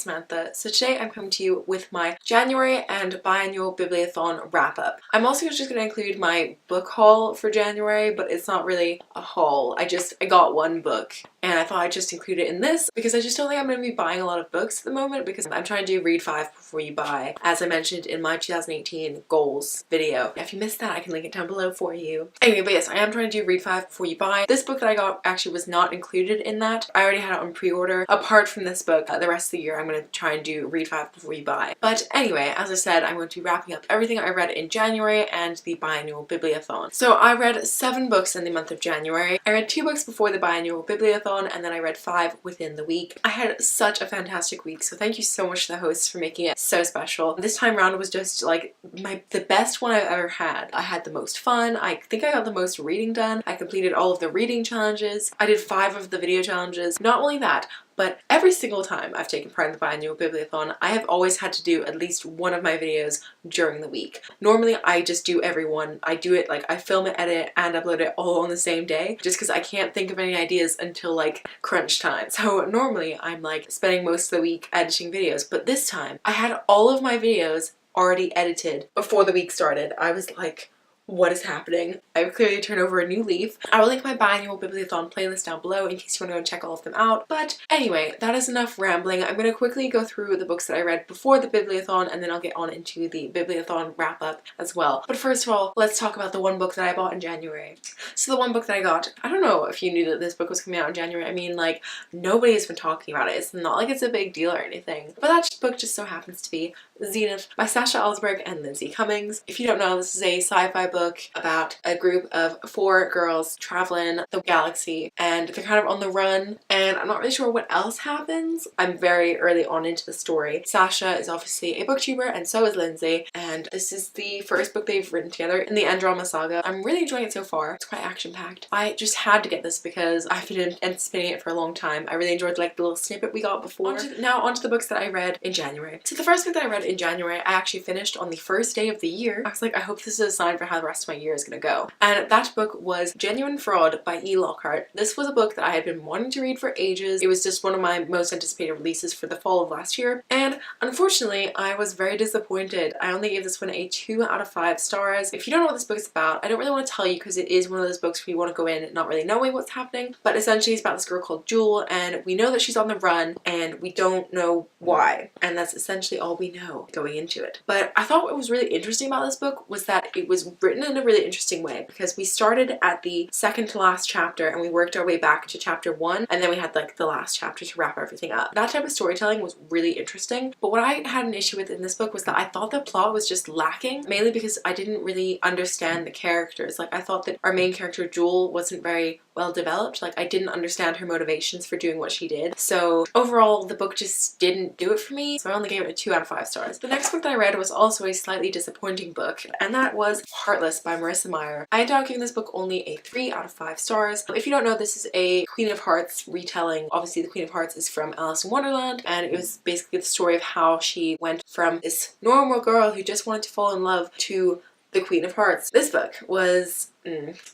Samantha. So today I'm coming to you with my January and Biannual Bibliothon wrap-up. I'm also just going to include my book haul for January, but it's not really a haul. I got one book and I thought I'd just include it in this because I just don't think I'm going to be buying a lot of books at the moment because I'm trying to do read 5 before you buy, as I mentioned in my 2018 goals video. If you missed that, I can link it down below for you. Anyway, but yes, I am trying to do read 5 before you buy. This book that I got actually was not included in that. I already had it on pre-order. Apart from this book, the rest of the year I'm going to try and do read 5 before you buy. But anyway, as I said, I'm going to be wrapping up everything I read in January and the Biannual Bibliothon. So I read 7 books in the month of January. I read 2 books before the Biannual Bibliothon and then I read 5 within the week. I had such a fantastic week, so thank you so much to the hosts for making it so special. This time around was just like the best one I've ever had. I had the most fun. I think I got the most reading done. I completed all of the reading challenges. I did 5 of the video challenges. Not only that, but every single time I've taken part in the Biannual Bibliothon, I have always had to do at least one of my videos during the week. Normally I just do every one. I do it like I film it, edit, and upload it all on the same day just because I can't think of any ideas until like crunch time. So normally I'm like spending most of the week editing videos, but this time I had all of my videos already edited before the week started. I was like, what is happening? I've clearly turned over a new leaf. I will link my Biannual Bibliothon playlist down below in case you want to go and check all of them out. But anyway, that is enough rambling. I'm going to quickly go through the books that I read before the Bibliothon and then I'll get on into the Bibliothon wrap up as well. But first of all, let's talk about the one book that I bought in January. So the one book that I got, I don't know if you knew that this book was coming out in January. I mean, like, nobody's been talking about it. It's not like it's a big deal or anything. But that book just so happens to be Zenith by Sasha, Alsberg, and Lindsay Cummings. If you don't know, this is a sci-fi book about a group of 4 girls traveling the galaxy and they're kind of on the run and I'm not really sure what else happens. I'm very early on into the story. Sasha is obviously a booktuber and so is Lindsay, and this is the first book they've written together in the end drama saga. I'm really enjoying it so far. It's quite action-packed. I just had to get this because I've been anticipating it for a long time. I really enjoyed like the little snippet we got before. Now onto the books that I read in January. So the first book that I read in January I actually finished on the first day of the year. I was like, I hope this is a sign for how the rest of my year is gonna go. And that book was Genuine Fraud by Lockhart. This was a book that I had been wanting to read for ages. It was just one of my most anticipated releases for the fall of last year, and unfortunately I was very disappointed. I only gave this one a 2 out of 5 stars. If you don't know what this book is about, I don't really want to tell you because it is one of those books where you want to go in not really knowing what's happening, but essentially it's about this girl called Jewel and we know that she's on the run and we don't know why, and that's essentially all we know going into it. But I thought what was really interesting about this book was that it was written in a really interesting way because we started at the second to last chapter and we worked our way back to chapter 1 and then we had like the last chapter to wrap everything up. That type of storytelling was really interesting, but what I had an issue with in this book was that I thought the plot was just lacking, mainly because I didn't really understand the characters. Like I thought that our main character Jewel wasn't very well developed. Like I didn't understand her motivations for doing what she did. So overall the book just didn't do it for me, so I only gave it a 2 out of 5 stars. The next book that I read was also a slightly disappointing book, and that was Heartless by Marissa Meyer. I ended up giving this book only a 3 out of 5 stars. If you don't know, this is a Queen of Hearts retelling. Obviously the Queen of Hearts is from Alice in Wonderland and it was basically the story of how she went from this normal girl who just wanted to fall in love to the Queen of Hearts. This book was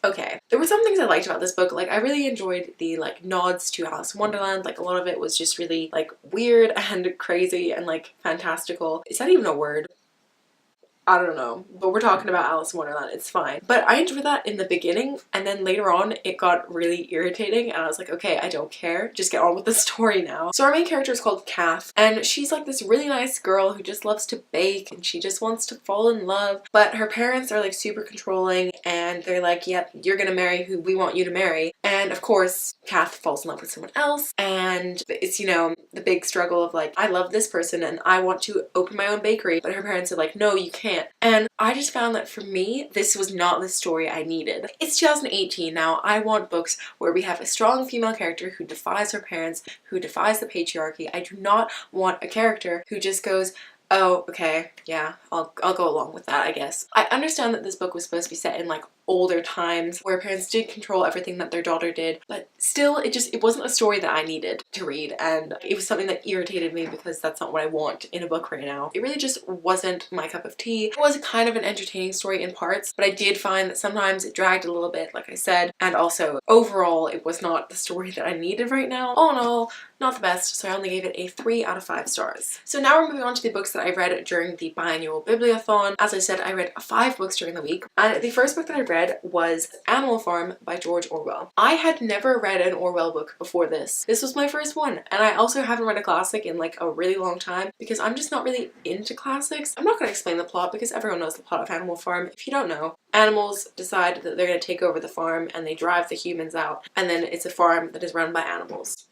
okay. There were some things I liked about this book. Like I really enjoyed the like nods to Alice in Wonderland. Like a lot of it was just really like weird and crazy and like fantastical. Is that even a word? I don't know, but we're talking about Alice in Wonderland, it's fine. But I enjoyed that in the beginning, and then later on it got really irritating and I was like, okay, I don't care, just get on with the story now. So our main character is called Kath, and she's like this really nice girl who just loves to bake and she just wants to fall in love, but her parents are like super controlling and they're like, yep, you're gonna marry who we want you to marry. And of course Kath falls in love with someone else and it's, you know, the big struggle of like, I love this person and I want to open my own bakery, but her parents are like, no, you can't. And I just found that for me, this was not the story I needed. It's 2018 now. I want books where we have a strong female character who defies her parents, who defies the patriarchy. I do not want a character who just goes, oh, okay, yeah, I'll go along with that, I guess. I understand that this book was supposed to be set in like older times where parents did control everything that their daughter did, but still it wasn't a story that I needed to read, and it was something that irritated me because that's not what I want in a book right now. It really just wasn't my cup of tea. It was kind of an entertaining story in parts, but I did find that sometimes it dragged a little bit, like I said, and also overall it was not the story that I needed right now. All in all, not the best, so I only gave it a 3 out of 5 stars. So now we're moving on to the books that I read during the Biannual Bibliothon. As I said, I read 5 books during the week, and the first book that I read was Animal Farm by George Orwell. I had never read an Orwell book before this. This was my first one, and I also haven't read a classic in like a really long time because I'm just not really into classics. I'm not going to explain the plot because everyone knows the plot of Animal Farm. If you don't know, animals decide that they're going to take over the farm and they drive the humans out, and then it's a farm that is run by animals.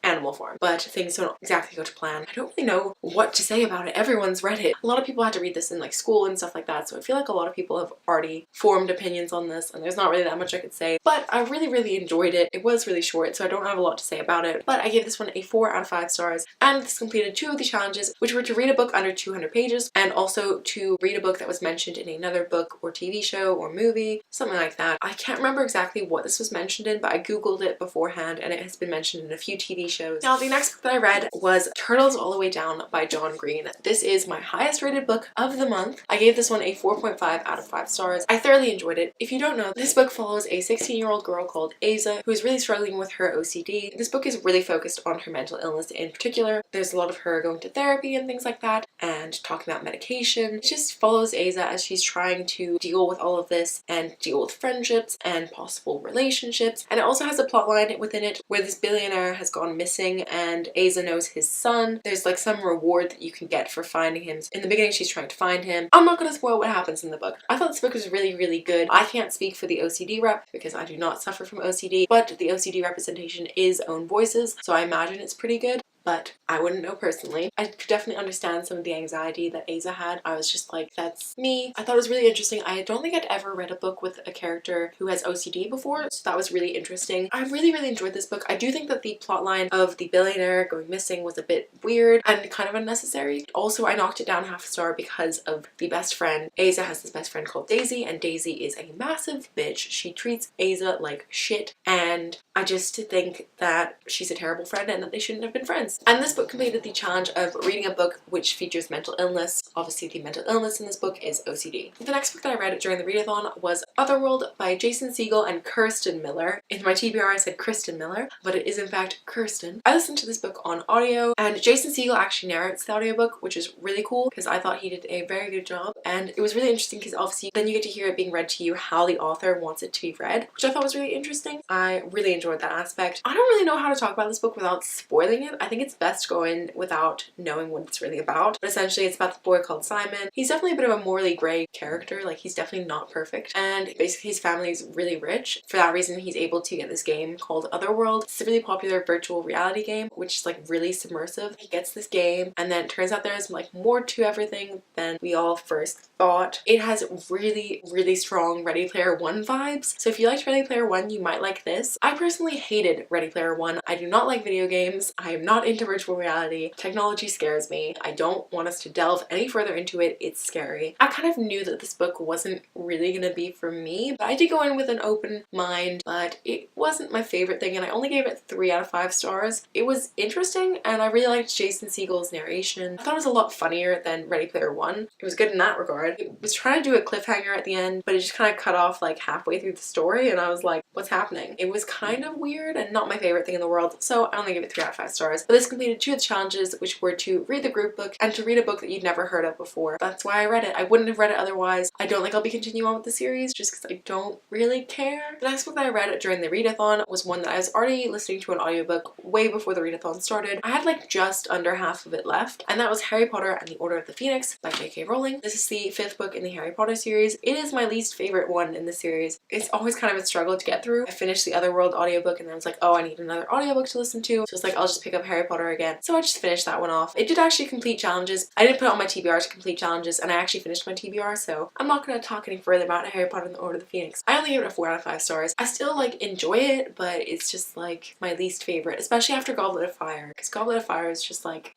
Animal Farm. But things don't exactly go to plan. I don't really know what to say about it. Everyone's read it. A lot of people had to read this in like school and stuff like that, so I feel like a lot of people have already formed opinions on this, and there's not really that much I could say. But I really enjoyed it. It was really short, so I don't have a lot to say about it, but I gave this one a 4 out of 5 stars, and this completed 2 of the challenges, which were to read a book under 200 pages and also to read a book that was mentioned in another book or TV show or movie, something like that. I can't remember exactly what this was mentioned in, but I googled it beforehand and it has been mentioned in a few TV shows. Now, the next book that I read was Turtles All the Way Down by John Green. This is my highest rated book of the month. I gave this one a 4.5 out of 5 stars. I thoroughly enjoyed it. If you don't know, this book follows a 16-year-old girl called Asa who is really struggling with her OCD. This book is really focused on her mental illness in particular. There's a lot of her going to therapy and things like that and talking about medication. It just follows Asa as she's trying to deal with all of this and deal with friendships and possible relationships. And it also has a plotline within it where this billionaire has gone missing and Asa knows his son. There's like some reward that you can get for finding him. In the beginning she's trying to find him. I'm not going to spoil what happens in the book. I thought this book was really good. I can't speak for the OCD rep because I do not suffer from OCD, but the OCD representation is own voices, so I imagine it's pretty good. But I wouldn't know personally. I could definitely understand some of the anxiety that Asa had. I was just like, that's me. I thought it was really interesting. I don't think I'd ever read a book with a character who has OCD before, so that was really interesting. I really enjoyed this book. I do think that the plotline of the billionaire going missing was a bit weird and kind of unnecessary. Also, I knocked it down half a star because of the best friend. Asa has this best friend called Daisy, and Daisy is a massive bitch. She treats Asa like shit, and I just think that she's a terrible friend and that they shouldn't have been friends. And this book completed the challenge of reading a book which features mental illness. Obviously, the mental illness in this book is OCD. The next book that I read during the readathon was Otherworld by Jason Segel and Kirsten Miller. In my TBR I said Kristen Miller, but it is in fact Kirsten. I listened to this book on audio, and Jason Segel actually narrates the audiobook, which is really cool because I thought he did a very good job. And it was really interesting because obviously then you get to hear it being read to you how the author wants it to be read, which I thought was really interesting. I really enjoyed that aspect. I don't really know how to talk about this book without spoiling it. I think it's best to go in without knowing what it's really about. But essentially it's about the boy called Simon. He's definitely a bit of a morally grey character. Like, he's definitely not perfect. And basically his family is really rich. For that reason he's able to get this game called Otherworld. It's a really popular virtual reality game, which is like really submersive. He gets this game and then it turns out there's like more to everything than we all first thought. It has really strong Ready Player One vibes. So if you liked Ready Player One, you might like this. I personally hated Ready Player One. I do not like video games. I am not into virtual reality. Technology scares me. I don't want us to delve any further into it. It's scary. I kind of knew that this book wasn't really gonna be for me, but I did go in with an open mind, but it wasn't my favorite thing, and I only gave it 3 out of 5 stars. It was interesting, and I really liked Jason Segel's narration. I thought it was a lot funnier than Ready Player One. It was good in that regard. It was trying to do a cliffhanger at the end, but it just kind of cut off like halfway through the story, and I was like, what's happening? It was kind of weird and not my favorite thing in the world, so I only give it 3 out of 5 stars. But this completed 2 of the challenges, which were to read the group book and to read a book that you'd never heard of before. That's why I read it. I wouldn't have read it otherwise. I don't think I'll be continuing on with the series just because I don't really care. The next book that I read during the readathon was one that I was already listening to an audiobook way before the readathon started. I had like just under half of it left, and that was Harry Potter and the Order of the Phoenix by J.K. Rowling. This is the 5th book in the Harry Potter series. It is my least favorite one in the series. It's always kind of a struggle to get through. I finished the Otherworld audiobook and then I was like, oh, I need another audiobook to listen to. So it's like, I'll just pick up Harry Potter again. So I just finished that one off. It did actually complete challenges. I did put it on my TBR to complete challenges, and I actually finished my TBR, so I'm not going to talk any further about Harry Potter and the Order of the Phoenix. I only gave it a 4 out of 5 stars. I still like enjoy it, but it's just like my least favorite, especially after Goblet of Fire, because Goblet of Fire is just like,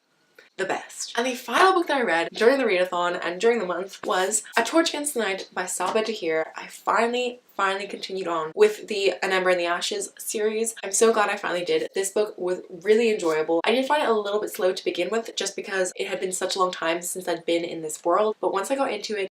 the best. And the final book that I read during the readathon and during the month was A Torch Against the Night by Sabaa Tahir. I finally continued on with the An Ember in the Ashes series. I'm so glad I finally did. This book was really enjoyable. I did find it a little bit slow to begin with just because it had been such a long time since I'd been in this world, but once I got into it,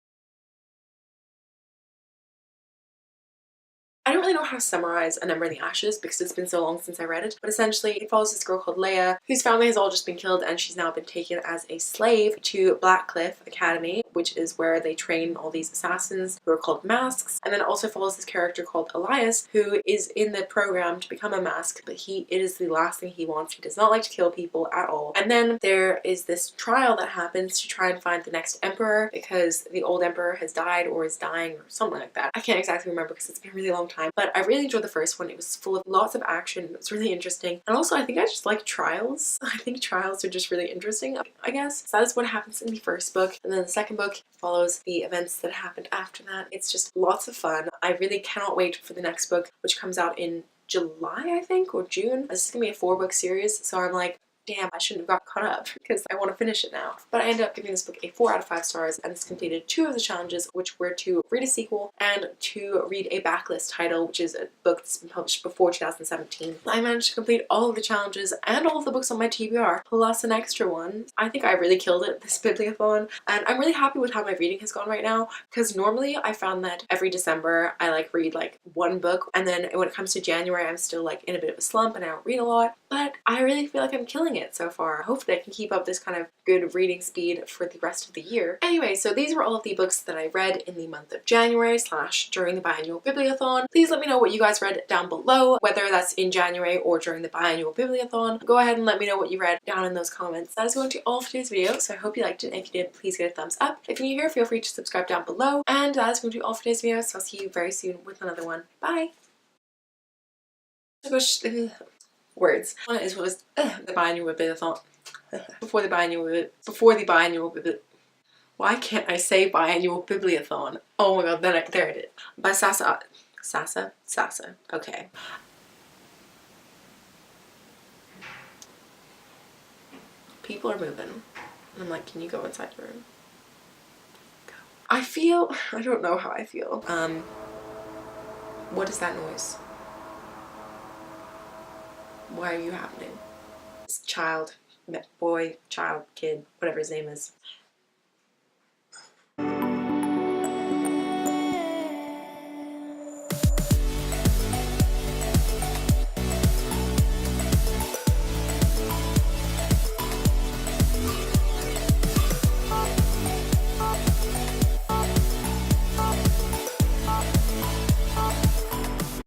I don't really know how to summarize An Ember in the Ashes because it's been so long since I read it, but essentially it follows this girl called Leia whose family has all just been killed and she's now been taken as a slave to Blackcliff Academy, which is where they train all these assassins who are called masks, and then also follows this character called Elias who is in the program to become a mask, but it is the last thing he wants. He does not like to kill people at all. And then there is this trial that happens to try and find the next emperor because the old emperor has died or is dying or something like that. I can't exactly remember because it's been a really long time, but I really enjoyed the first one. It was full of lots of action. It was really interesting, and also I think I just like trials. I think trials are just really interesting, I guess. So that is what happens in the first book, and then the second book follows the events that happened after that. It's just lots of fun. I really cannot wait for the next book, which comes out in July, I think, or June. This is gonna be a 4-book series, so I'm like, damn, I shouldn't have got caught up because I want to finish it now. But I ended up giving this book a 4 out of 5 stars, and it's completed 2 of the challenges, which were to read a sequel and to read a backlist title, which is a book that's been published before 2017. I managed to complete all of the challenges and all of the books on my TBR, plus an extra one. I think I really killed it this bibliothon, and I'm really happy with how my reading has gone right now, because normally I found that every December I like read like 1 book, and then when it comes to January I'm still like in a bit of a slump and I don't read a lot, but I really feel like I'm killing it so far. Hopefully I can keep up this kind of good reading speed for the rest of the year. Anyway, so these were all of the books that I read in the month of January / during the Biannual Bibliothon. Please let me know what you guys read down below, whether that's in January or during the Biannual Bibliothon. Go ahead and let me know what you read down in those comments. That is going to be all for today's video, so I hope you liked it, and if you did, please give it a thumbs up. If you're new here, feel free to subscribe down below, and that is going to be all for today's video, so I'll see you very soon with another one. Bye! Words. One is what was the Biannual Bibliothon. Before the Biannual Bibliothon. Why can't I say Biannual Bibliothon? Oh my god, there it is. By Sasha. Sasha. Okay. People are moving. And I'm like, can you go inside the room? Go. I don't know how I feel. What is that noise? Why are you happening? This child, boy, child, kid, whatever his name is.